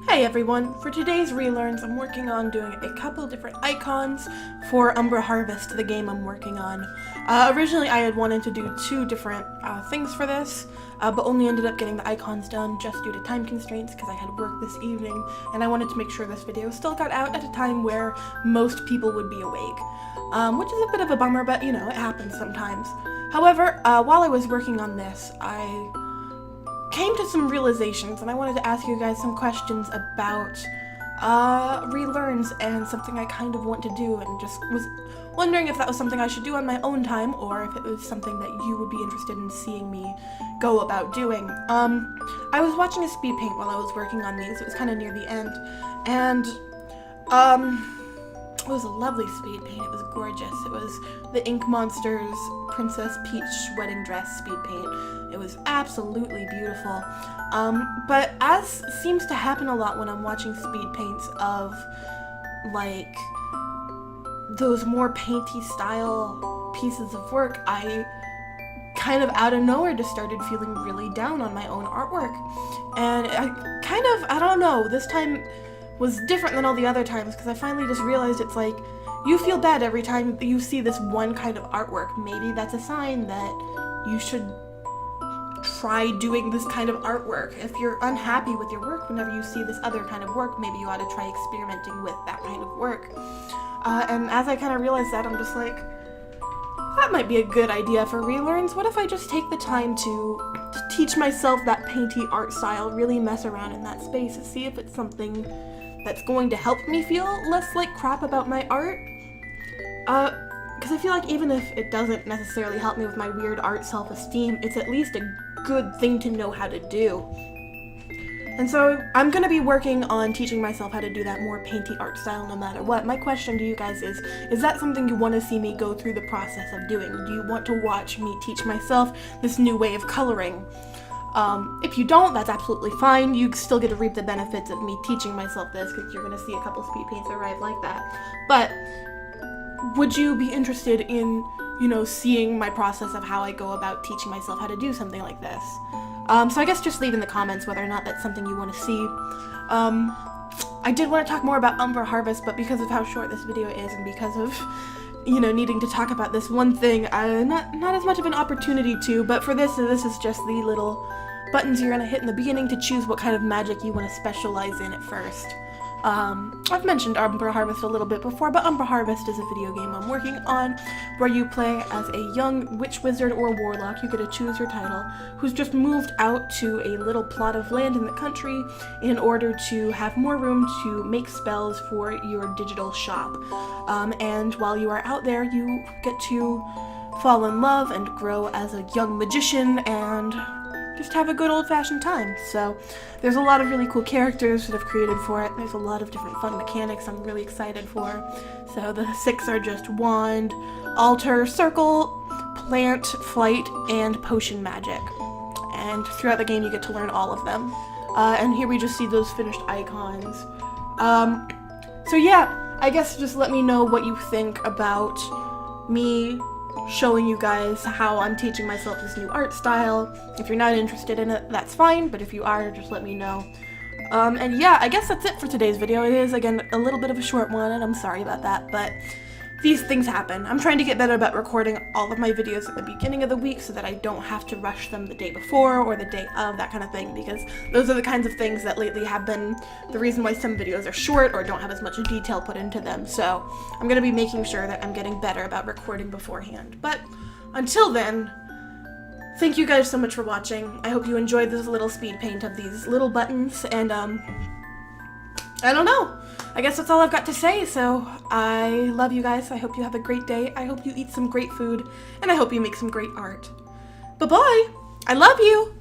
Hey everyone, for today's Ree-Learns, I'm working on doing a couple different icons for Umbra Harvest, the game I'm working on. Originally I had wanted to do two different things for this, but only ended up getting the icons done just due to time constraints because I had work this evening, and I wanted to make sure this video still got out at a time where most people would be awake. Which is a bit of a bummer, but you know, it happens sometimes. However, while I was working on this, I came to some realizations, and I wanted to ask you guys some questions about Ree-Learns and something I kind of want to do, and just was wondering if that was something I should do on my own time, or if it was something that you would be interested in seeing me go about doing. I was watching a speed paint while I was working on these. It was kind of near the end, and it was a lovely speed paint. It was gorgeous. It was the Ink Monsters Princess Peach wedding dress speed paint. It was absolutely beautiful. But as seems to happen a lot when I'm watching speed paints of, like, those more painty style pieces of work, I kind of out of nowhere just started feeling really down on my own artwork. And I don't know, this time was different than all the other times, because I finally just realized it's like, you feel bad every time you see this one kind of artwork. Maybe that's a sign that you should try doing this kind of artwork. If you're unhappy with your work whenever you see this other kind of work, maybe you ought to try experimenting with that kind of work. And as I kind of realized that, I'm just like, that might be a good idea for Ree-Learns. What if I just take the time to teach myself that painty art style, really mess around in that space, and see if it's something that's going to help me feel less like crap about my art? Because I feel like even if it doesn't necessarily help me with my weird art self-esteem, it's at least a good thing to know how to do. And so I'm going to be working on teaching myself how to do that more painty art style no matter what. My question to you guys is that something you want to see me go through the process of doing? Do you want to watch me teach myself this new way of coloring? If you don't, that's absolutely fine. You still get to reap the benefits of me teaching myself this, because you're going to see a couple speed paints arrive like that. But would you be interested in, you know, seeing my process of how I go about teaching myself how to do something like this? So I guess just leave in the comments whether or not that's something you want to see. I did want to talk more about Umbra Harvest, but because of how short this video is, and because of, you know, needing to talk about this one thing, not as much of an opportunity to, but for this is just the little buttons you're gonna hit in the beginning to choose what kind of magic you want to specialize in at first. I've mentioned Umbra Harvest a little bit before, but Umbra Harvest is a video game I'm working on where you play as a young witch, wizard, or warlock, you get to choose your title, who's just moved out to a little plot of land in the country in order to have more room to make spells for your digital shop. And while you are out there, you get to fall in love and grow as a young magician and just have a good old-fashioned time. So there's a lot of really cool characters that I've created for it. There's a lot of different fun mechanics I'm really excited for. So the 6 are just wand, altar, circle, plant, flight, and potion magic. And throughout the game you get to learn all of them. And here we just see those finished icons. So yeah, I guess just let me know what you think about me showing you guys how I'm teaching myself this new art style. If you're not interested in it, that's fine, but if you are, just let me know. And yeah, I guess that's it for today's video. It is, again, a little bit of a short one, and I'm sorry about that, but these things happen. I'm trying to get better about recording all of my videos at the beginning of the week so that I don't have to rush them the day before or the day of, that kind of thing, because those are the kinds of things that lately have been the reason why some videos are short or don't have as much detail put into them. So I'm going to be making sure that I'm getting better about recording beforehand. But until then, thank you guys so much for watching. I hope you enjoyed this little speed paint of these little buttons, and I don't know. I guess that's all I've got to say, so I love you guys. I hope you have a great day. I hope you eat some great food, and I hope you make some great art. Bye-bye! I love you!